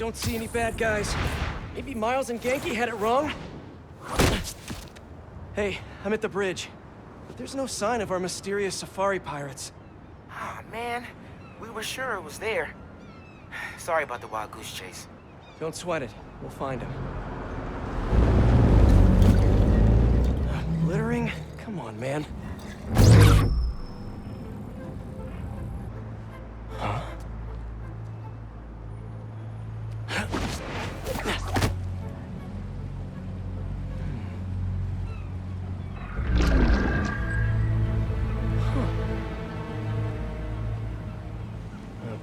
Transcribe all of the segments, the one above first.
don't see any bad guys. Maybe Miles and Genki had it wrong? Hey, I'm at the bridge. But there's no sign of our mysterious safari pirates. Ah, man. We were sure it was there. Sorry about the wild goose chase. Don't sweat it. We'll find him. Littering? Come on, man. Huh?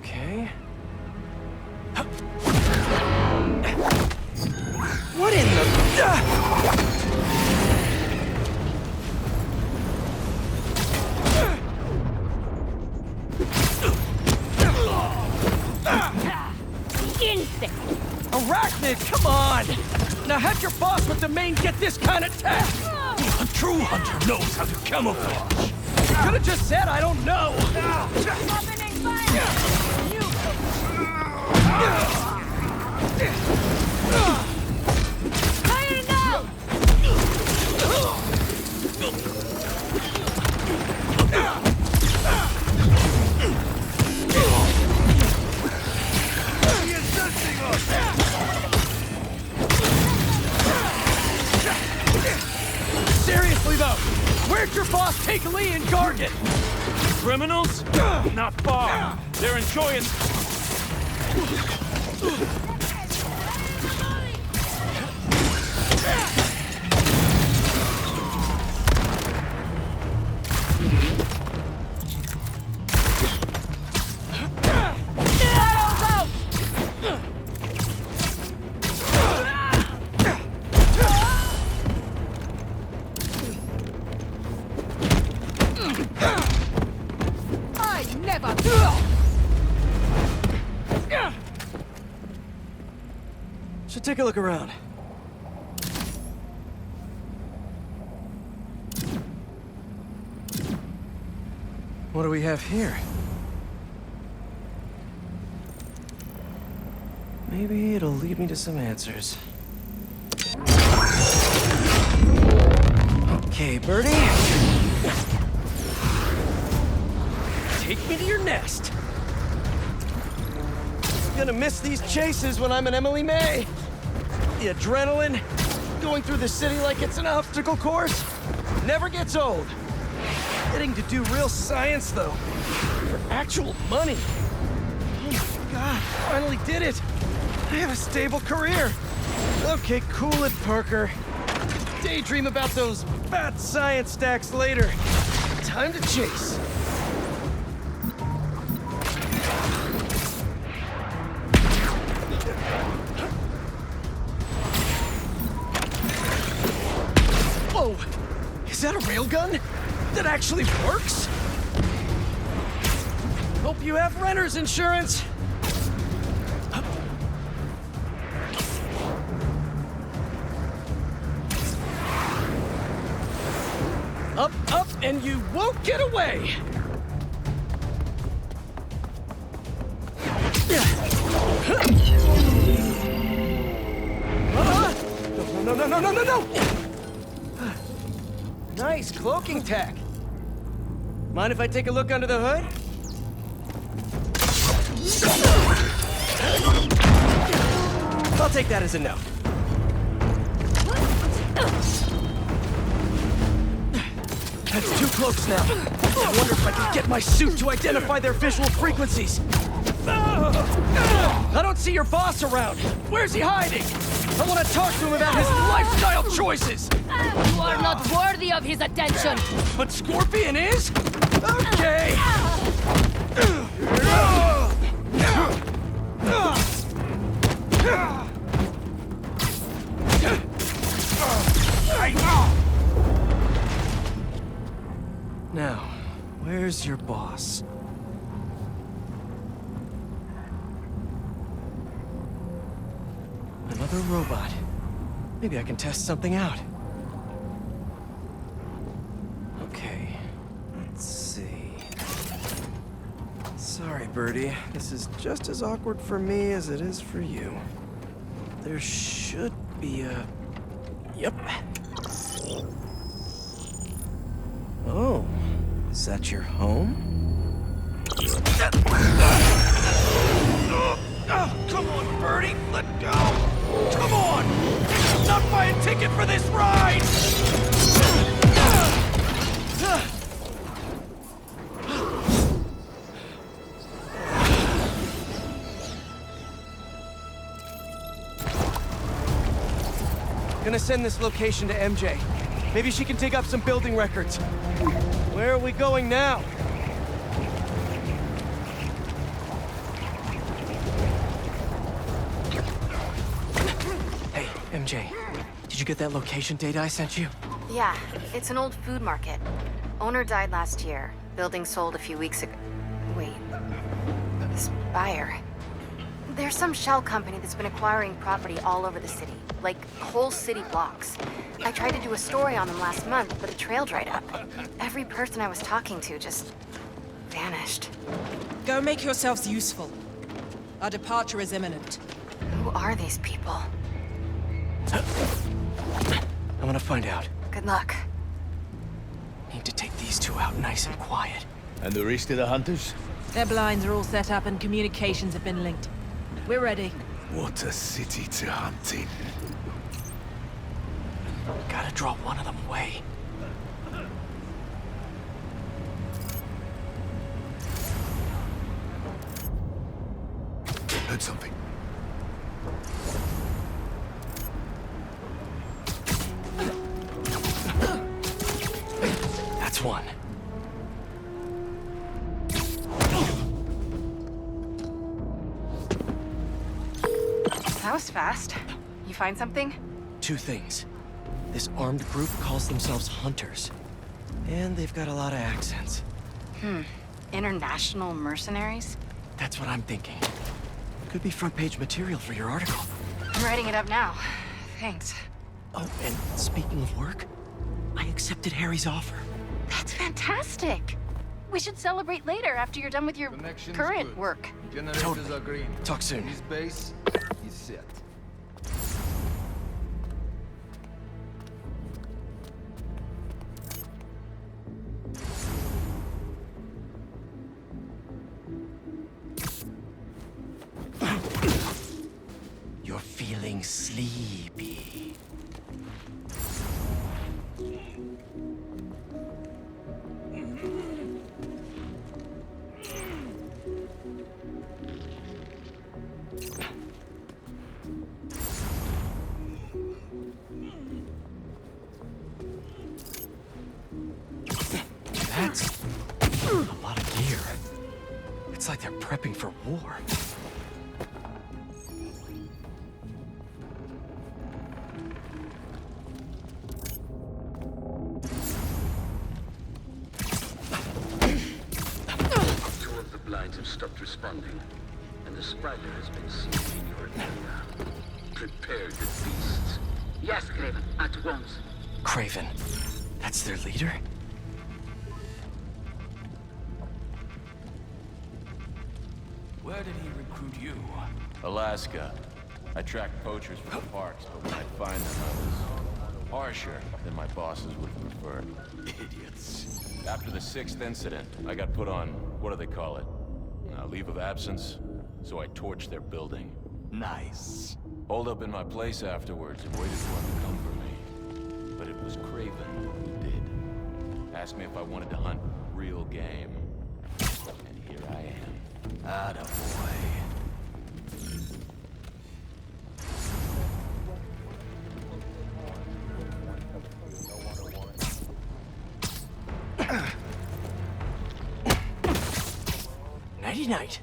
Okay. What in the... Insect! Arachnid, come on! Now have your boss with the main get this kind of tech! A true hunter knows how to camouflage. You could have just said I don't know! Opening fire! Fire now! Seriously though, where'd your boss take Lee and Gargan? Criminals? Not far. They're enjoying... I never... Should take a look around. What do we have here? Maybe it'll lead me to some answers. Okay, Birdie. Take me to your nest. Gonna miss these chases when I'm an Emily May. The adrenaline, going through the city like it's an obstacle course, never gets old. Getting to do real science, though, for actual money. Oh my God, finally did it. I have a stable career. Okay, cool it, Parker. Daydream about those fat science stacks later. Time to chase. Whoa! Is that a railgun? That actually works? Hope you have renter's insurance. Up, up, and you won't get away! No, no, no, no, no, no! Nice cloaking tech. Mind if I take a look under the hood? I'll take that as a no. That's two cloaks now. I wonder if I can get my suit to identify their visual frequencies. I don't see your boss around. Where's he hiding? I want to talk to him about his lifestyle choices. You are not worthy of his attention. But Scorpion is? Okay. Now, where's your boss? Another robot. Maybe I can test something out. Okay, let's see. Sorry, Birdie. This is just as awkward for me as it is for you. There should be a... Yep. Oh, is that your home? Oh, come on, Birdie, let go! Come on! Not buy a ticket for this ride! Gonna send this location to MJ. Maybe she can dig up some building records. Where are we going now? Hey, MJ. Did you get that location data I sent you? Yeah, it's an old food market. Owner died last year. Building sold a few weeks ago. Wait. This buyer. There's some shell company that's been acquiring property all over the city. Like, whole city blocks. I tried to do a story on them last month, but it trailed right up. Every person I was talking to just... vanished. Go make yourselves useful. Our departure is imminent. Who are these people? I'm gonna find out. Good luck. Need to take these two out nice and quiet. And the rest of the hunters? Their blinds are all set up and communications have been linked. We're ready. What a city to hunt in. Gotta draw one of them away. Heard something. That's one. That was fast. You find something? Two things. This armed group calls themselves Hunters. And they've got a lot of accents. International mercenaries? That's what I'm thinking. Could be front-page material for your article. I'm writing it up now. Thanks. Oh, and speaking of work, I accepted Harry's offer. That's fantastic. We should celebrate later after you're done with your Connection's current good. work. Generators Totally. are green. Talk soon. His base is set. You're feeling sleepy. That's a lot of gear. It's like they're prepping for war. Two of the blinds have stopped responding, and the spider has been seen in your area. Prepare the beasts. Yes, Craven, at once. Craven. That's their leader? Where did he recruit you? Alaska. I tracked poachers for the parks, but when I'd find them, I was harsher than my bosses would have preferred. Idiots. After the 6th incident, I got put on, what do they call it? Leave of absence, so I torched their building. Nice. Holed up in my place afterwards and waited for him to come for me. But it was Craven who did. Asked me if I wanted to hunt real game. And here I am. Attaboy. Nighty-night.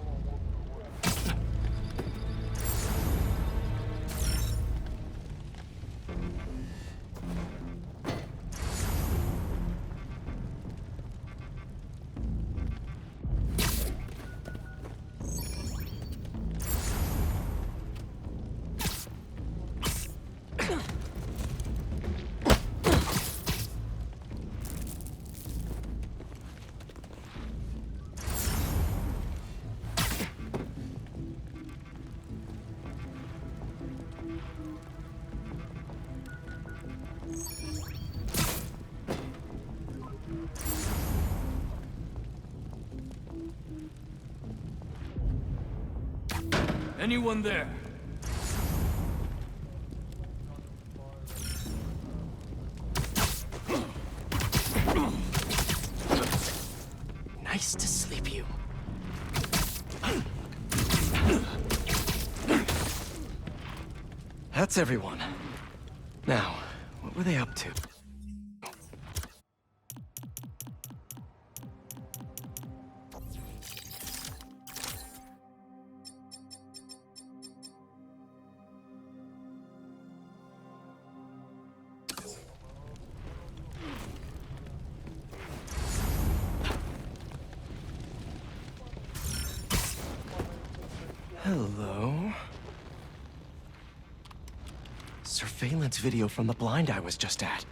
Anyone there? Nice to sleep you. That's everyone. Now, what were they up to? Hello? Surveillance video from the blind I was just at.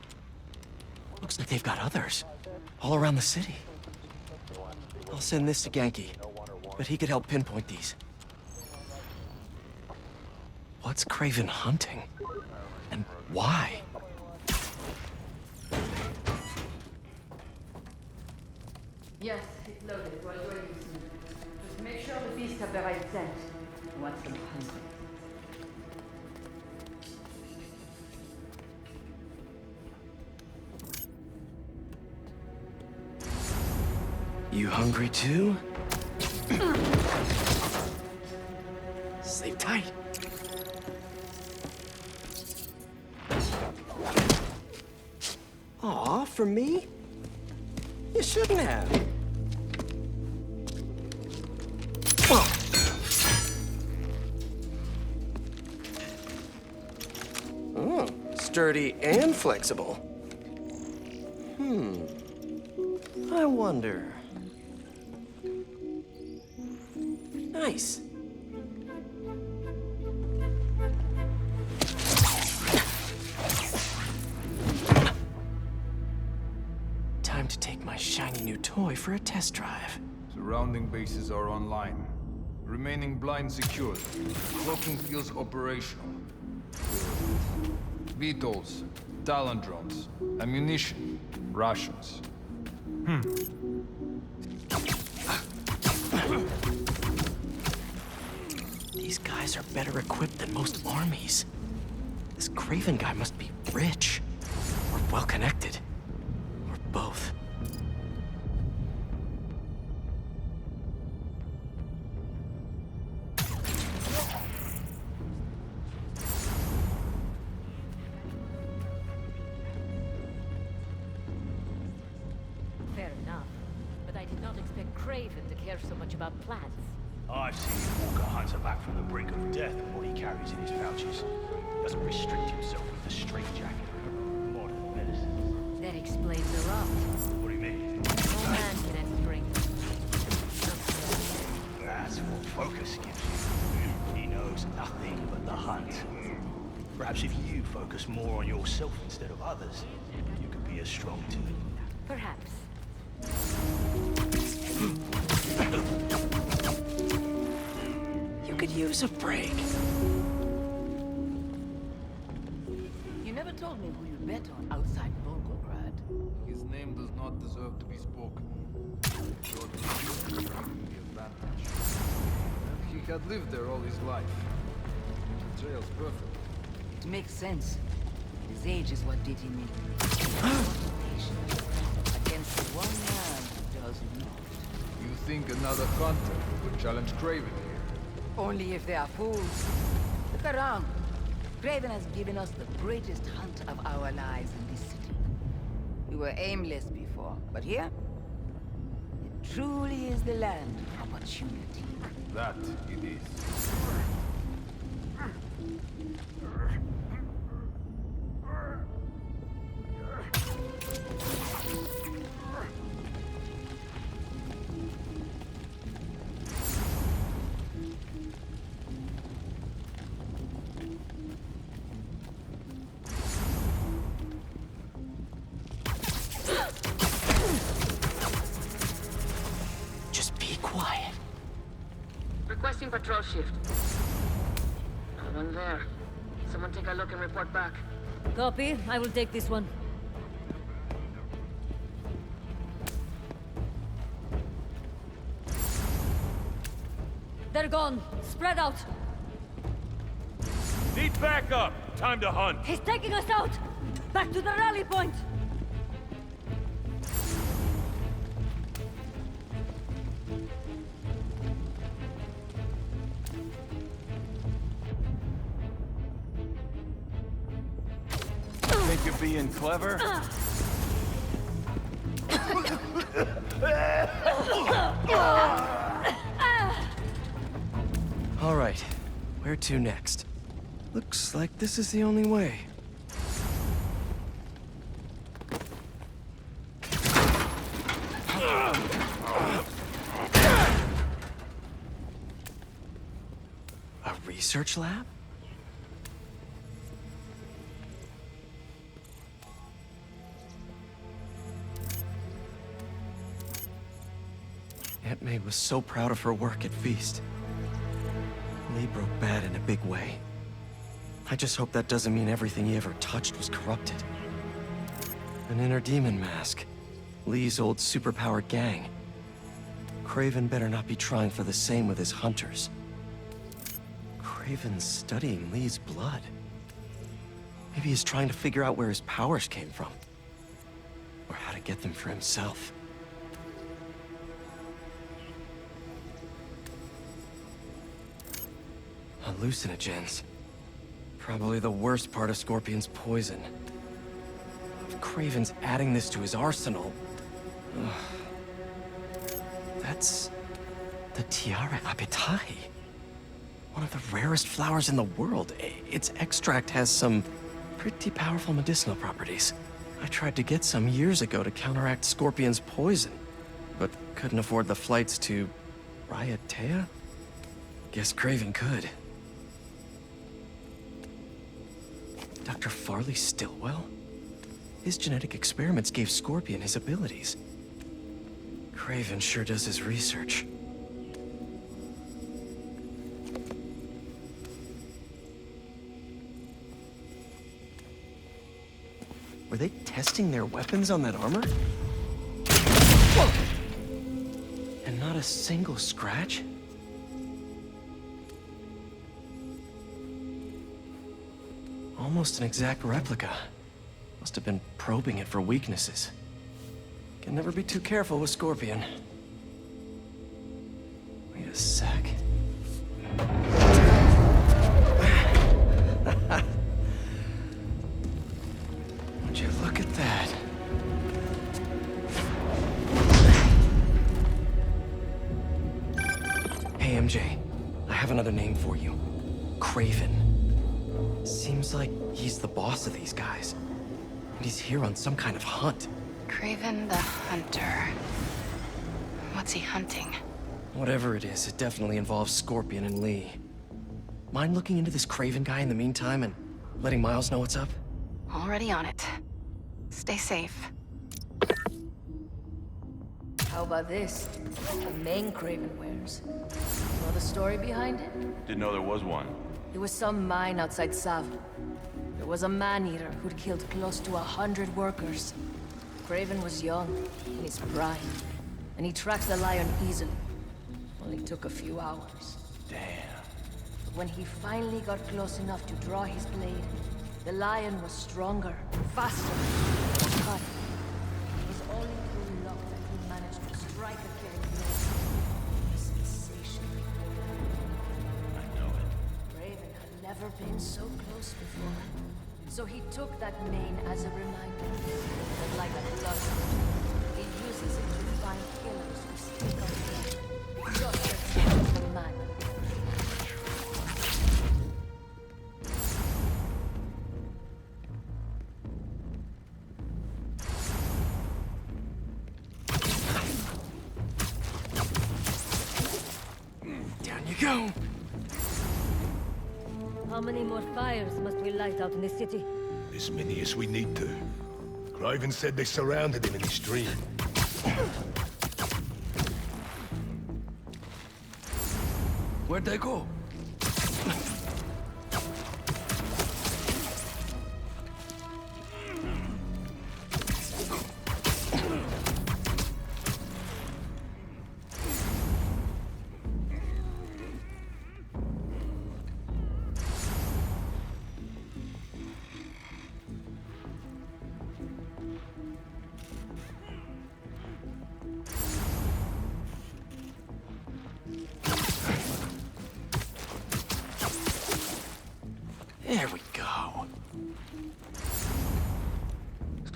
Looks like they've got others. All around the city. I'll send this to Genki, but he could help pinpoint these. What's Craven hunting? And why? Yes, it's loaded. It was ready. Just make sure the beasts have the right scent. Once them hungry. You hungry too? Sleep tight. Aw, for me? You shouldn't have. Oh, sturdy and flexible. I wonder. Nice. Time to take my shiny new toy for a test drive. Surrounding bases are online. Remaining blind secured. Cloaking fields operational. VTOLs, Talon drones, ammunition, rations. These guys are better equipped than most armies. This Craven guy must be rich, or well-connected, or both. Fair enough. But I did not expect Craven to care so much about plants. I've seen him walk a hunter back from the brink of death with what he carries in his pouches. Doesn't restrict himself with the straitjacket of modern medicine. That explains a lot. What do you mean? No man can end strength. That's what focus gives you. He knows nothing but the hunt. Perhaps if you focus more on yourself instead of others, you could be as strong too. Perhaps. You could use a break. You never told me who you bet on outside Volgograd. His name does not deserve to be spoken. Your decision will be the advantage. And he had lived there all his life. The trail's perfect. It makes sense. His age is what did him in. Against one man who does not. You think another hunter would challenge Craven here? Only if they are fools. Look around. Craven has given us the greatest hunt of our lives in this city. We were aimless before, but here, it truly is the land of opportunity. That it is. Just be quiet. Requesting patrol shift. No one there. Someone take a look and report back. Copy. I will take this one. They're gone. Spread out. Need backup! Time to hunt! He's taking us out! Back to the rally point! Think you're being clever? All right, where to next? Looks like this is the only way. A research lab? Aunt May was so proud of her work at Feast. Lee broke bad in a big way. I just hope that doesn't mean everything he ever touched was corrupted. An inner demon mask. Lee's old superpowered gang. Kraven better not be trying for the same with his hunters. Kraven's studying Lee's blood. Maybe he's trying to figure out where his powers came from. Or how to get them for himself. Hallucinogens. Probably the worst part of Scorpion's poison. If Kraven's adding this to his arsenal... That's... the Tiara Apitai. One of the rarest flowers in the world. Its extract has some pretty powerful medicinal properties. I tried to get some years ago to counteract Scorpion's poison, but couldn't afford the flights to... Raiatea? Guess Kraven could. Dr. Farley Stillwell? His genetic experiments gave Scorpion his abilities. Kraven sure does his research. Were they testing their weapons on that armor? Whoa! And not a single scratch? Almost an exact replica. Must have been probing it for weaknesses. Can never be too careful with Scorpion. Wait a sec. Would you look at that? Hey, MJ. I have another name for you. Kraven. Seems like he's the boss of these guys. And he's here on some kind of hunt. Kraven the Hunter. What's he hunting? Whatever it is, it definitely involves Scorpion and Lee. Mind looking into this Kraven guy in the meantime and letting Miles know what's up? Already on it. Stay safe. How about this? The main Kraven wears. Know the story behind it? Didn't know there was one. It was some mine outside Savn. There was a man-eater who'd killed close to 100 workers. Kraven was young, in his prime, and he tracked the lion easily. Only took a few hours. Damn. But when he finally got close enough to draw his blade, the lion was stronger, faster, but it was only through luck that he managed to strike a killing blow. A sensation. I know it. Raven had never been so close before. So he took that mane as a reminder that, like a bloodhound, he uses it to find killers who stick on him, just as the man. Down you go! How many more fires must we light out in the city? As many as we need to. Kraven said they surrounded him in his dream. Where'd they go?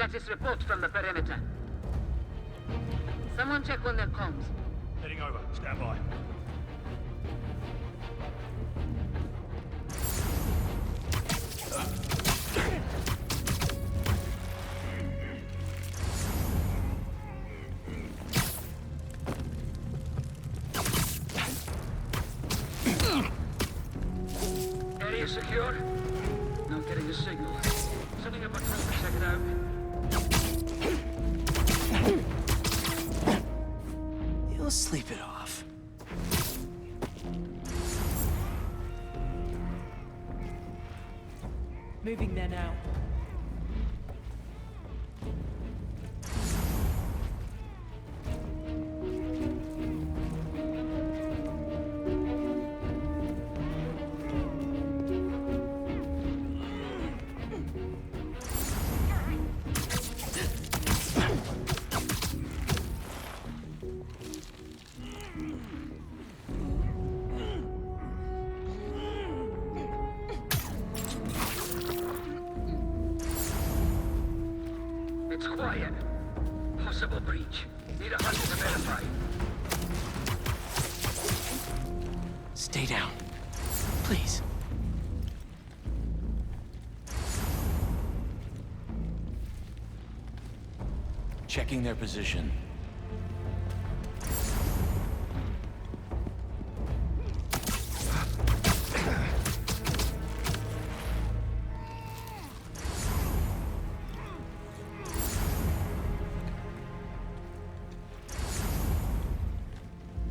Status report from the perimeter. Someone check on their comms. Heading over. Stand by. Area secure? Not getting a signal. Setting up a drone to check it out. You'll sleep it off. Moving there now. It's quiet. Possible breach. Need a hunt to verify. Stay down. Please. Checking their position.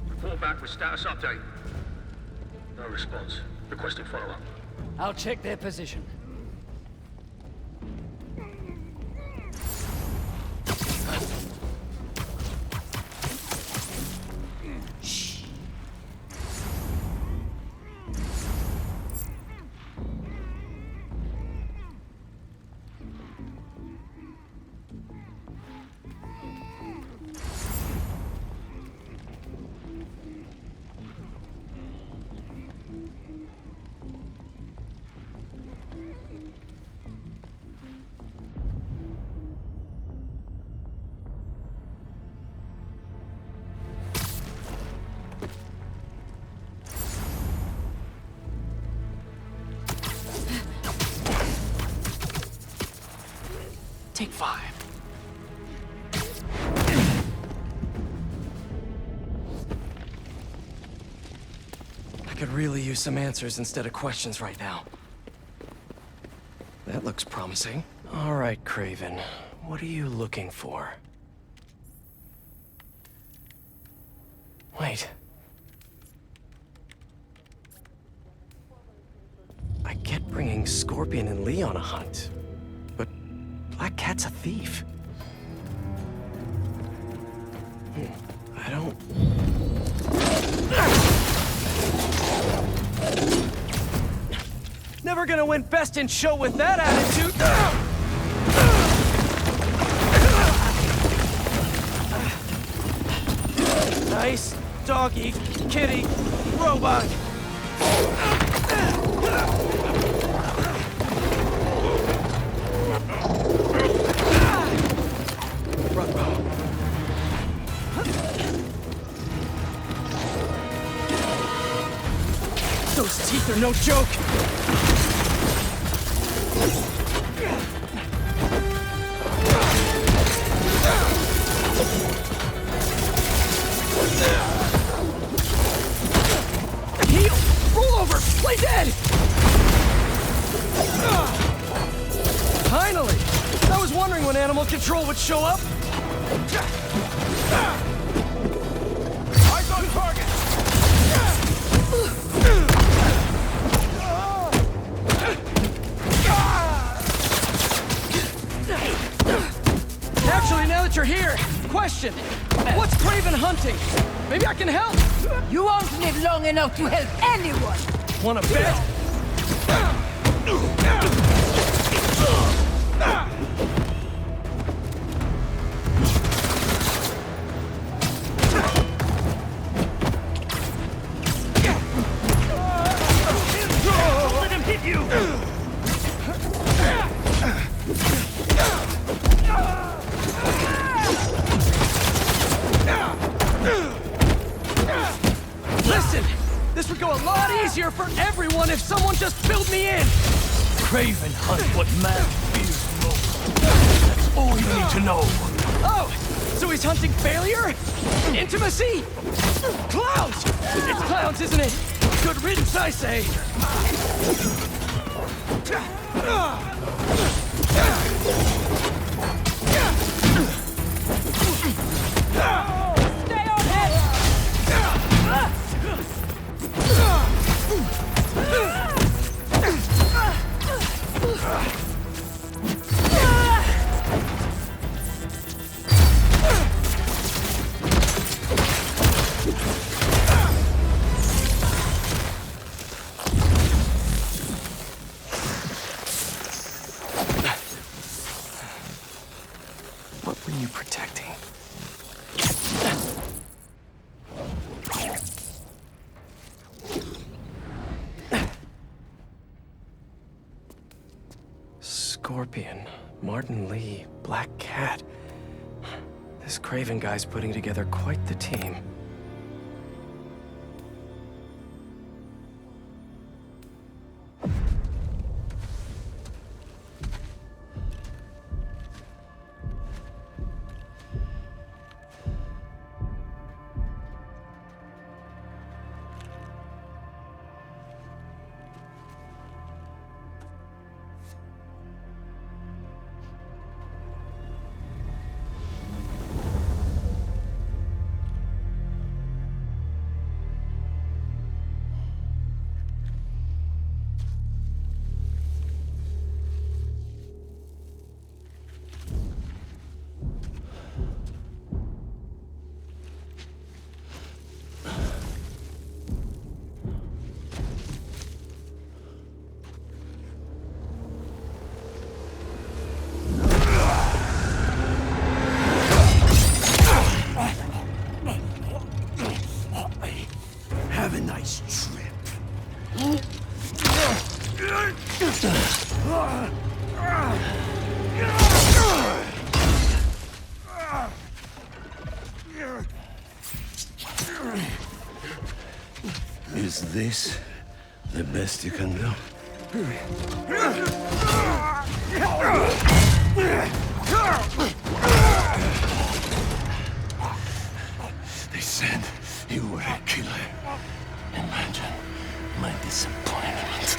Report back with status update. No response. Requesting follow-up. I'll check their position. Take 5. I could really use some answers instead of questions right now. That looks promising. All right, Craven. What are you looking for? Wait. I get bringing Scorpion and Lee on a hunt, but Black Cat's a thief. I don't... Never gonna win Best in Show with that attitude! Nice doggy, kitty, robot! Those teeth are no joke! Heal! Roll over! Play dead! Finally! I was wondering when Animal Control would show up! Eyes on target! Actually, now that you're here, question. What's Craven hunting? Maybe I can help. You won't live long enough to help anyone. Wanna bet? Don't let him hit you! easier for everyone if someone just filled me in! Craven hunt what man fears most. That's all you need to know. Oh! So he's hunting failure? Intimacy? Clowns! It's clowns, isn't it? Good riddance, I say! Stay on head! What were you protecting? Scorpion, Martin Lee, Black Cat. This Craven guy's putting together quite the team. Have a nice trip. Is this the best you can do? They said you were a killer. Imagine my disappointment.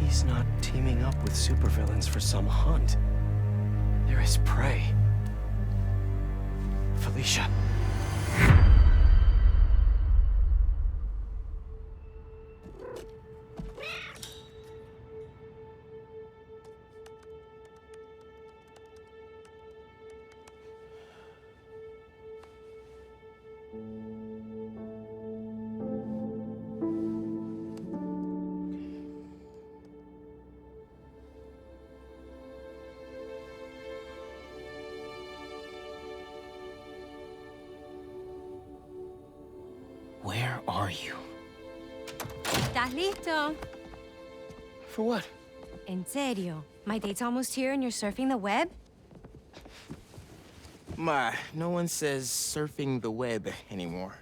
He's not teaming up with supervillains for some hunt. They're his prey. Felicia. Where are you? ¿Estás listo? For what? En serio? My date's almost here and you're surfing the web? Ma, no one says surfing the web anymore.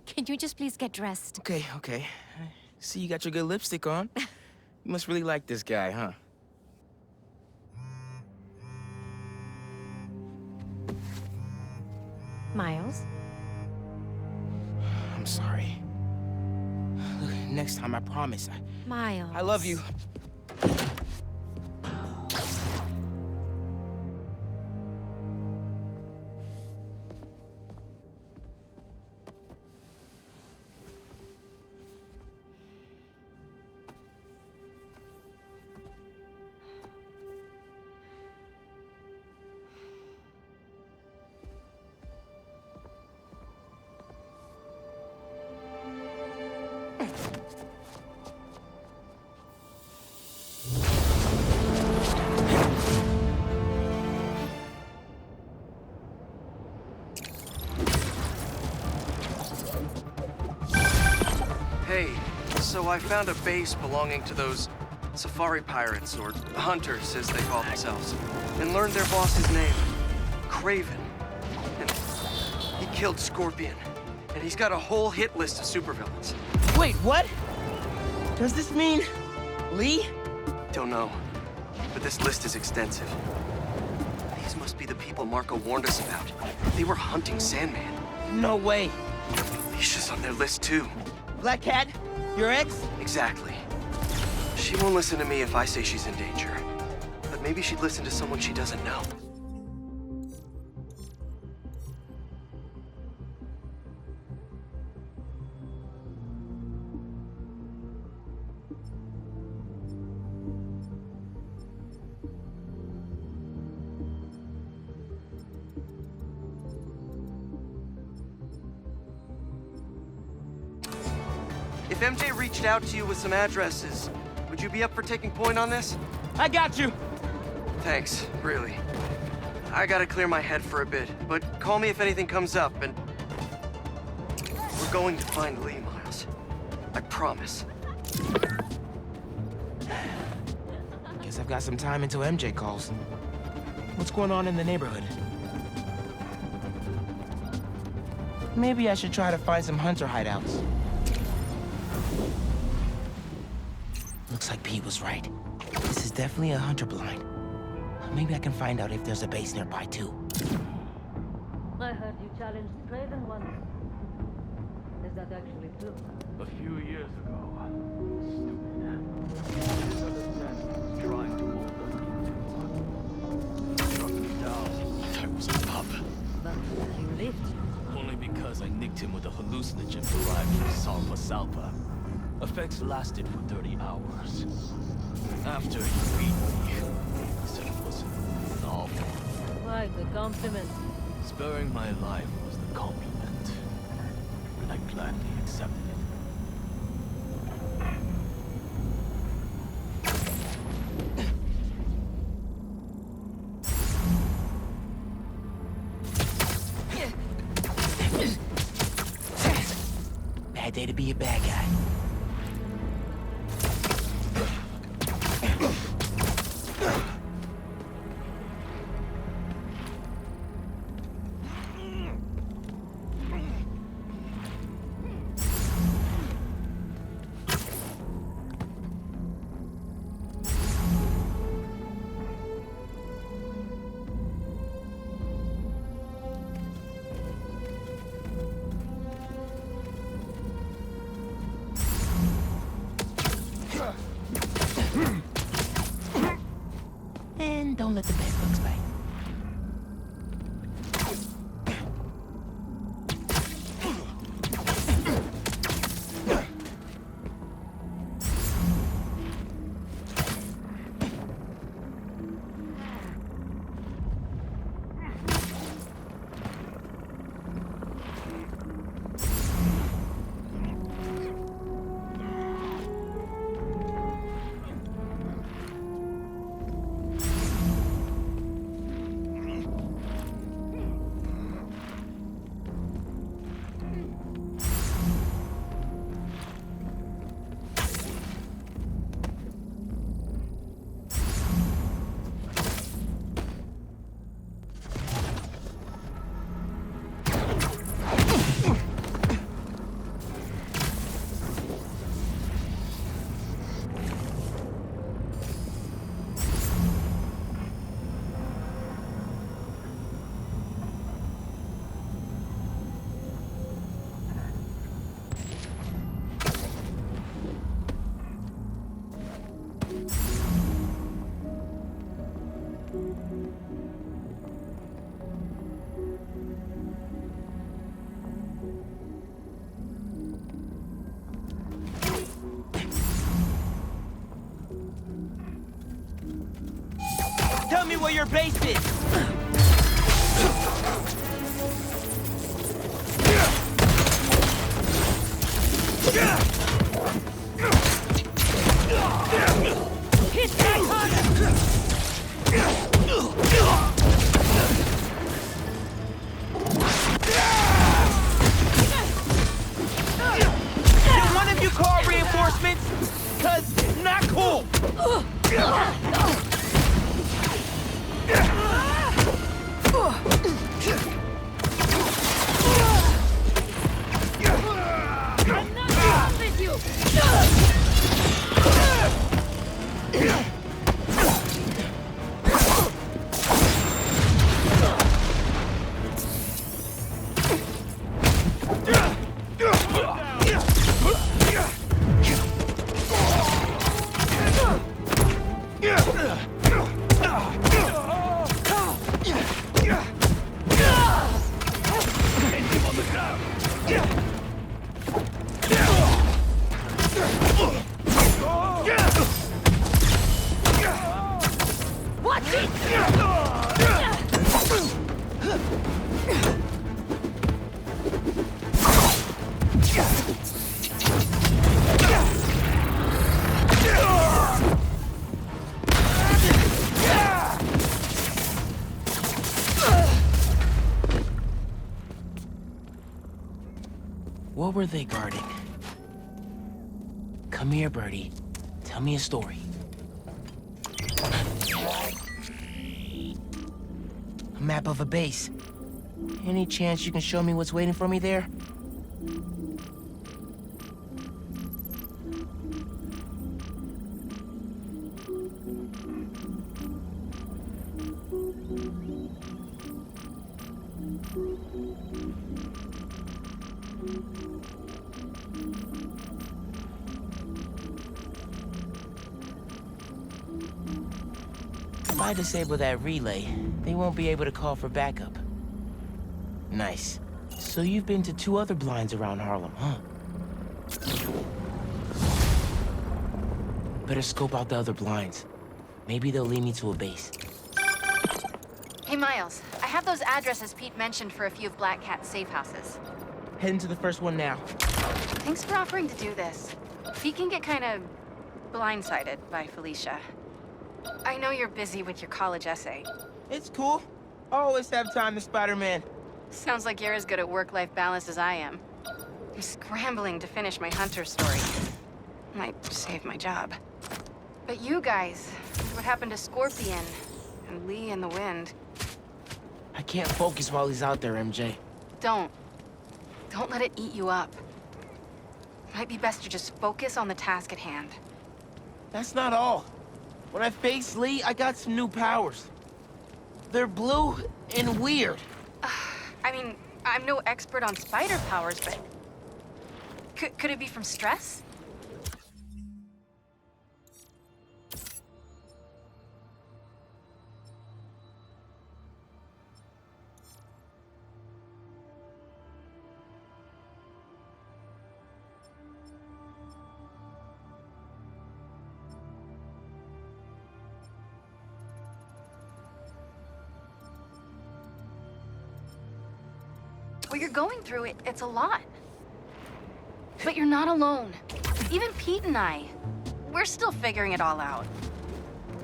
Can you just please get dressed? Okay, okay. See, you got your good lipstick on. You must really like this guy, huh? Miles? I'm sorry. Look, next time, I promise. Miles. I love you. So I found a base belonging to those safari pirates, or hunters as they call themselves, and learned their boss's name, Kraven. And he killed Scorpion, and he's got a whole hit list of supervillains. Wait, what? Does this mean Lee? Don't know, but this list is extensive. These must be the people Marco warned us about. They were hunting Sandman. No way. Alicia's on their list too. Black Cat? Your ex? Exactly. She won't listen to me if I say she's in danger. But maybe she'd listen to someone she doesn't know. If MJ reached out to you with some addresses, would you be up for taking point on this? I got you. Thanks, really. I gotta clear my head for a bit, but call me if anything comes up, and... We're going to find Lee, Miles. I promise. Guess I've got some time until MJ calls. What's going on in the neighborhood? Maybe I should try to find some hunter hideouts. Looks like Pete was right. This is definitely a hunter blind. Maybe I can find out if there's a base nearby, too. I heard you challenged Kraven once. Is that actually true? A few years ago. Stupid. Trying to mold us. Struck me down. I was a pup. But you lived. Only because I nicked him with a hallucinogen derived from Salpa Salpa. Effects lasted for 30 hours. After he beat me, he said it was novel. Quite the compliment. Sparing my life was the compliment. And I gladly accepted it. Bad day to be a bad guy. And don't let the bed bugs bite. Tell me where your base is! Hit that hunter! Did one of you call reinforcements? What were they guarding? Come here, Birdie. Tell me a story. A map of a base. Any chance you can show me what's waiting for me there? If I disable that relay, they won't be able to call for backup. Nice. So you've been to 2 other blinds around Harlem, huh? Better scope out the other blinds. Maybe they'll lead me to a base. Hey, Miles. I have those addresses Pete mentioned for a few of Black Cat's safe houses. Heading to the first one now. Thanks for offering to do this. Pete can get kind of blindsided by Felicia. I know you're busy with your college essay. It's cool. I always have time to Spider-Man. Sounds like you're as good at work-life balance as I am. I'm scrambling to finish my Hunter story. Might save my job. But you guys, what happened to Scorpion and Lee and the Wind? I can't focus while he's out there, MJ. Don't let it eat you up. Might be best to just focus on the task at hand. That's not all. When I faced Lee, I got some new powers. They're blue and weird. I mean, I'm no expert on spider powers, but... Could it be from stress? What you're going through, it's a lot. But you're not alone. Even Pete and I, we're still figuring it all out.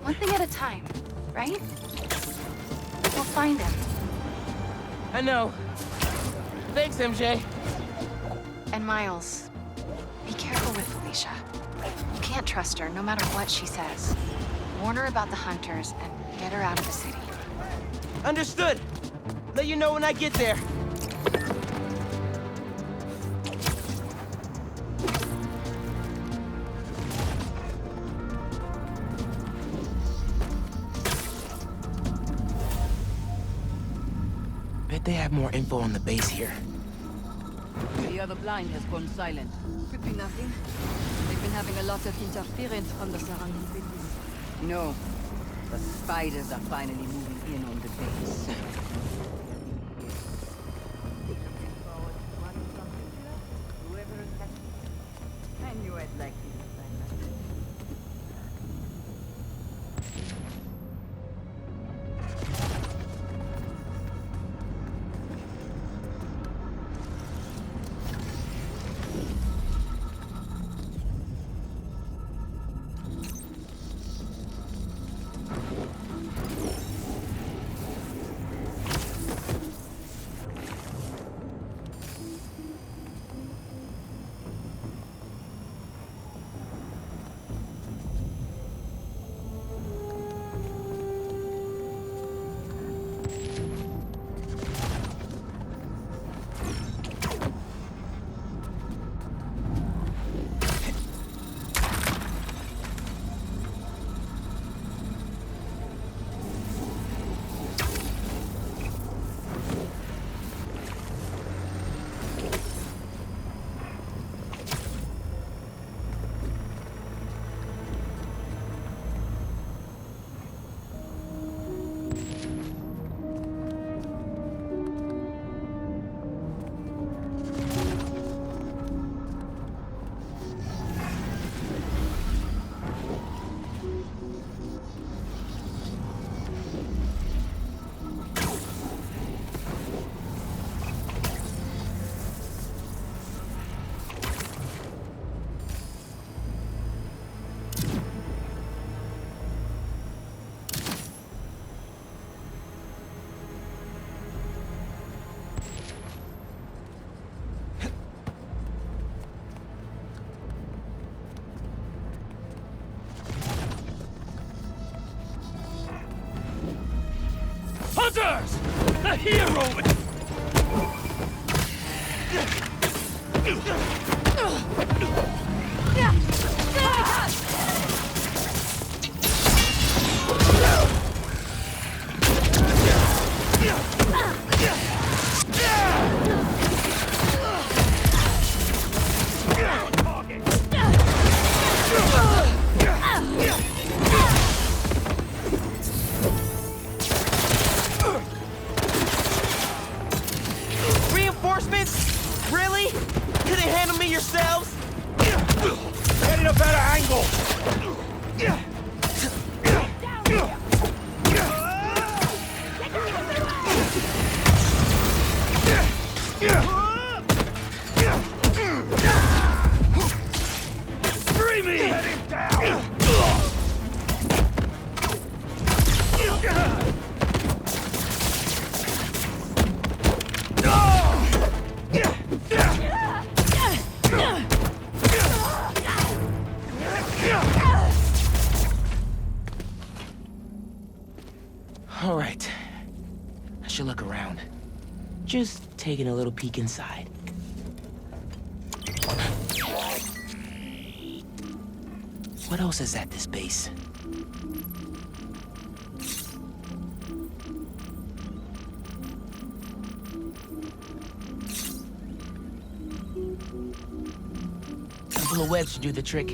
One thing at a time, right? We'll find him. I know. Thanks, MJ. And Miles, be careful with Felicia. You can't trust her, no matter what she says. Warn her about the Hunters and get her out of the city. Understood. Let you know when I get there. Bet they have more info on the base here. The other blind has gone silent. Could be nothing. They've been having a lot of interference from the surrounding cities. No. The spiders are finally moving in on the base. I knew I'd like you to find that. Hunters! The hero! Reinforcements? Really? Couldn't handle me yourselves? Getting a better angle! Free me! Heading down! All right. I should look around. Just taking a little peek inside. What else is at this base? A couple of webs should do the trick.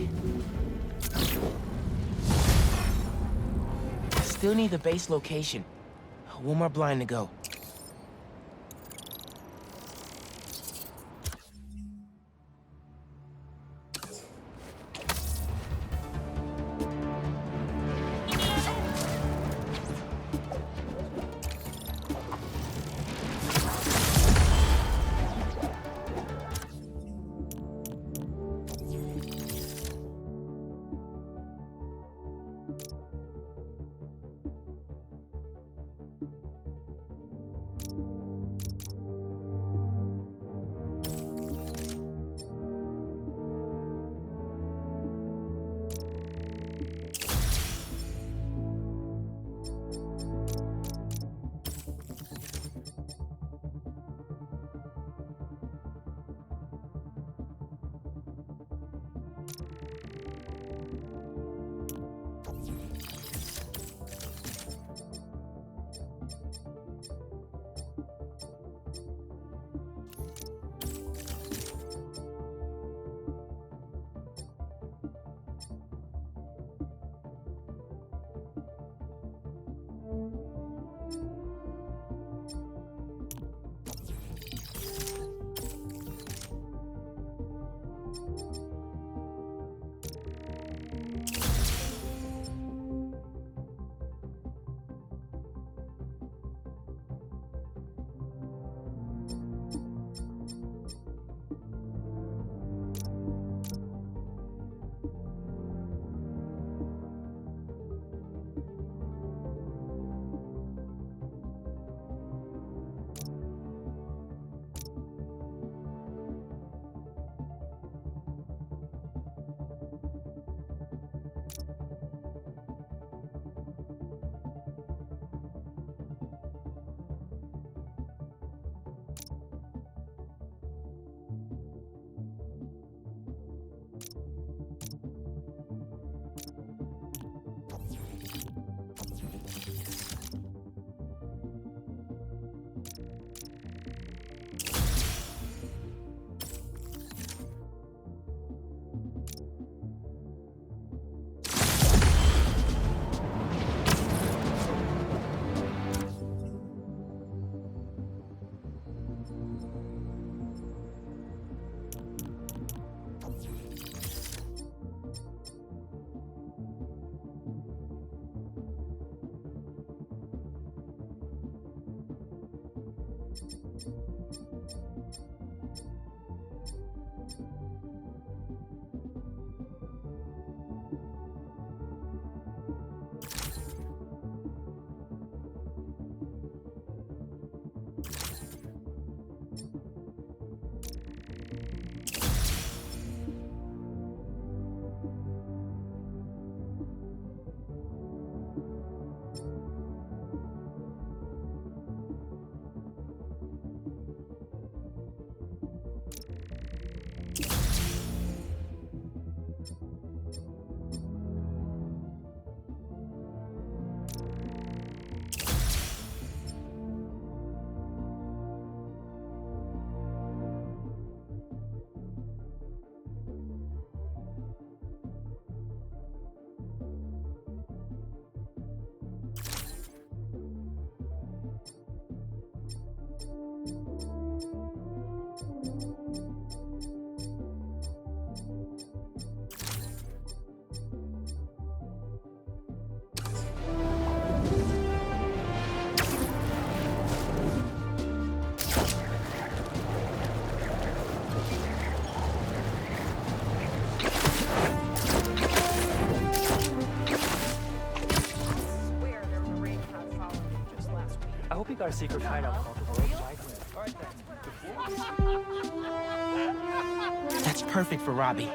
Still need the base location. One more blind to go. think our secret hideout called the World Wide Web. That's perfect for Robbie.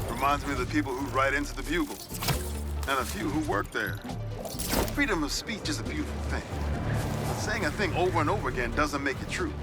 Reminds me of the people who write into the Bugle, and a few who work there. Freedom of speech is a beautiful thing. But saying a thing over and over again doesn't make it true.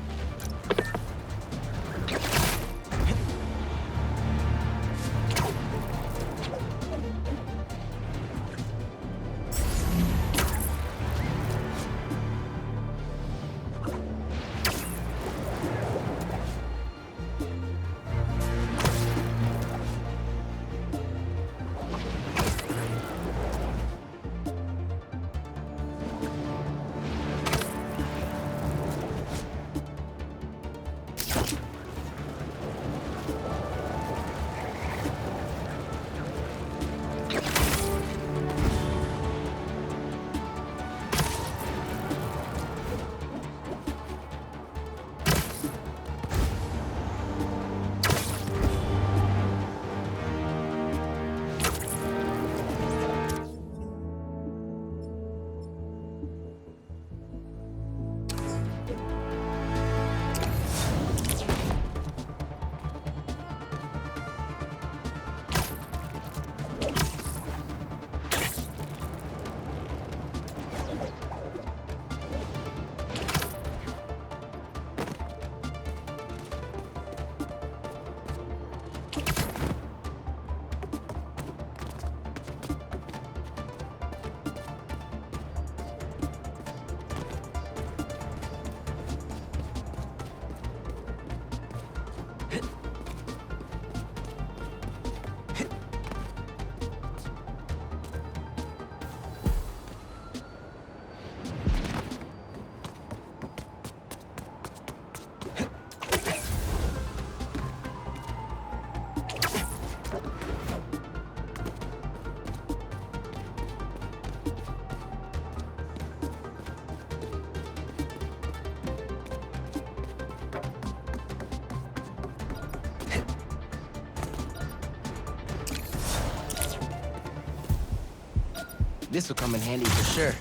This will come in handy for sure.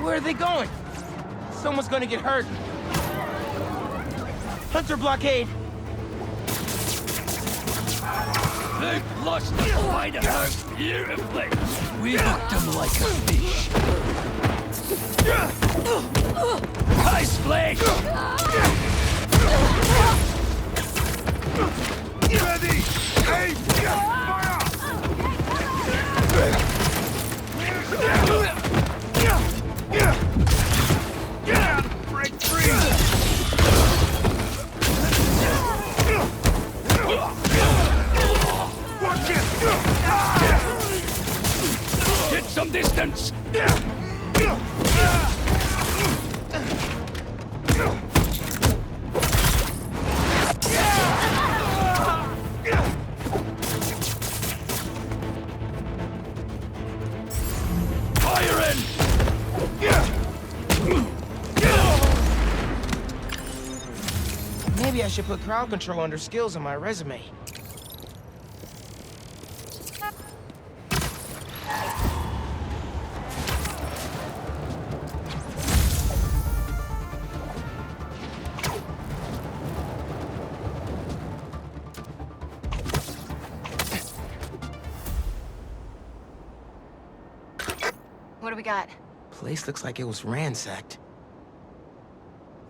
Where are they going? Someone's gonna get hurt. Hunter blockade! They flushed the spider beautifully. We hooked them like a fish. Ice Flake! Ready! Aim! Fire! Break free! Watch it! Get some distance! Maybe I should put crowd control under skills on my resume. What do we got? Place looks like it was ransacked.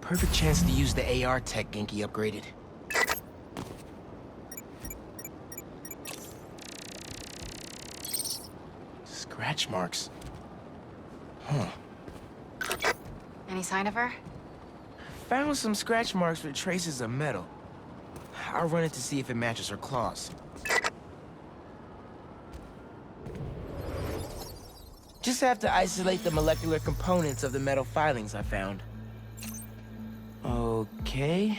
Perfect chance to use the AR tech Genki upgraded. Scratch marks. Huh. Any sign of her? Found some scratch marks with traces of metal. I'll run it to see if it matches her claws. Just have to isolate the molecular components of the metal filings I found. Okay.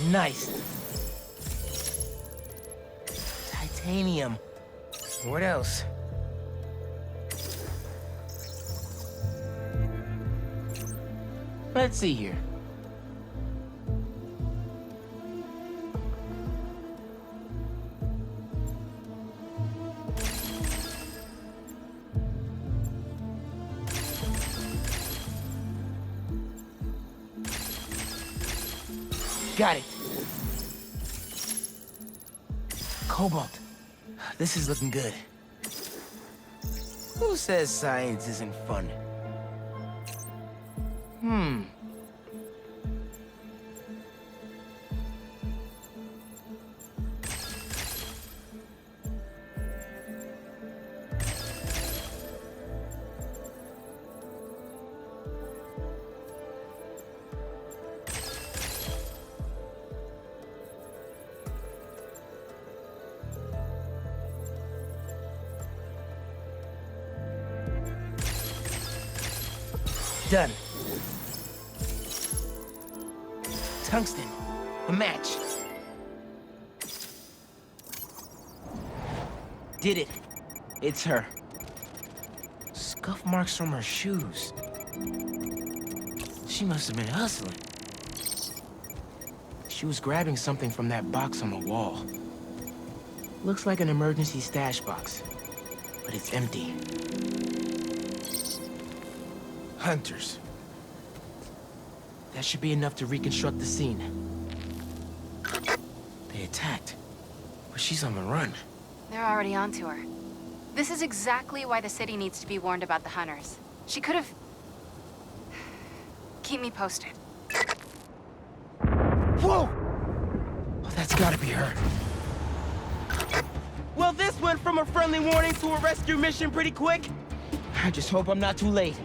Nice. Titanium. What else? Let's see here. Got it. Cobalt. This is looking good. Who says science isn't fun? Done. Tungsten. A match. Did it. It's her. Scuff marks from her shoes. She must have been hustling. She was grabbing something from that box on the wall. Looks like an emergency stash box, but it's empty. Hunters. That should be enough to reconstruct the scene. They attacked, but she's on the run. They're already onto her. This is exactly why the city needs to be warned about the hunters. She could have... Keep me posted. Whoa! Oh, that's gotta be her. Well, this went from a friendly warning to a rescue mission pretty quick. I just hope I'm not too late.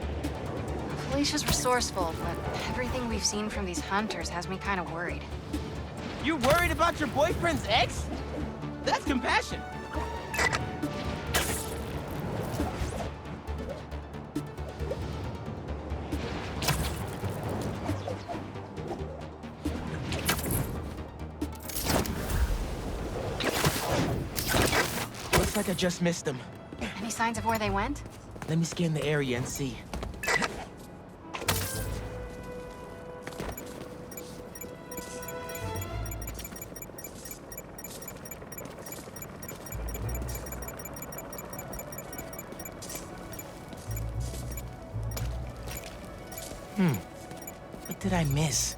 Felicia's resourceful, but everything we've seen from these hunters has me kind of worried. You're worried about your boyfriend's ex? That's compassion. Looks like I just missed them. Any signs of where they went? Let me scan the area and see. What did I miss?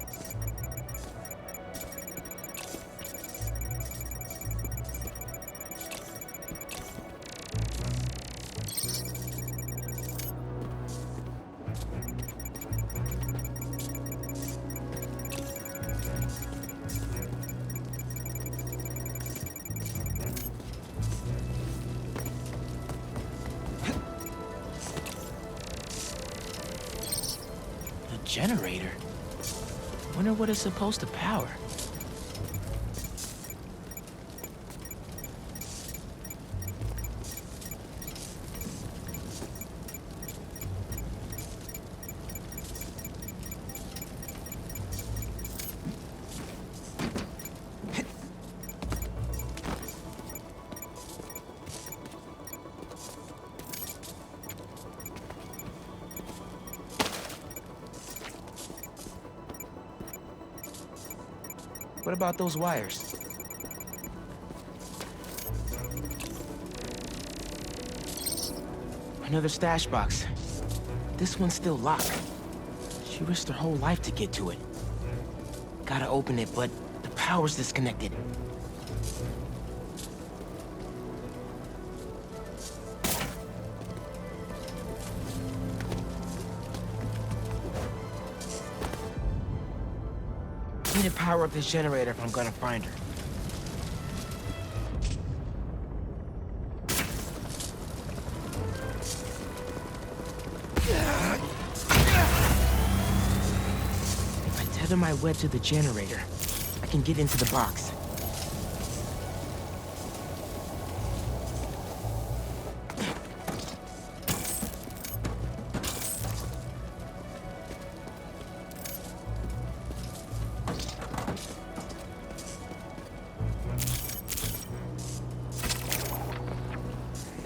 Generator? Wonder what it's supposed to power. What about those wires? Another stash box. This one's still locked. She risked her whole life to get to it. Gotta open it, but the power's disconnected. I need to power up this generator if I'm gonna find her. If I tether my web to the generator, I can get into the box.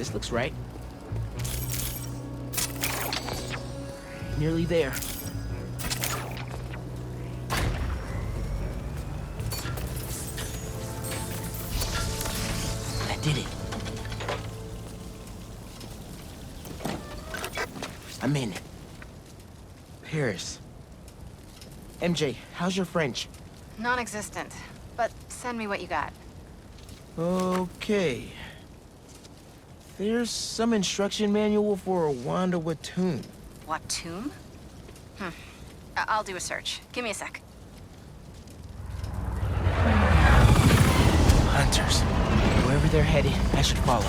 This looks right. Nearly there. I did it. I'm in. Paris. MJ, how's your French? Non-existent. But send me what you got. Okay. There's some instruction manual for a Wanda Watoon. What tomb? I'll do a search. Give me a sec. Hunters. Wherever they're headed, I should follow.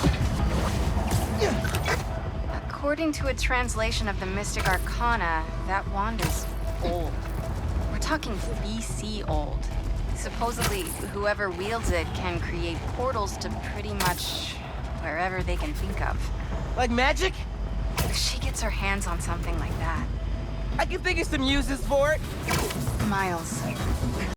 According to a translation of the Mystic Arcana, that wand is old. We're talking BC old. Supposedly, whoever wields it can create portals to pretty much wherever they can think of. Like magic? If she gets her hands on something like that. I can think of some uses for it. Miles,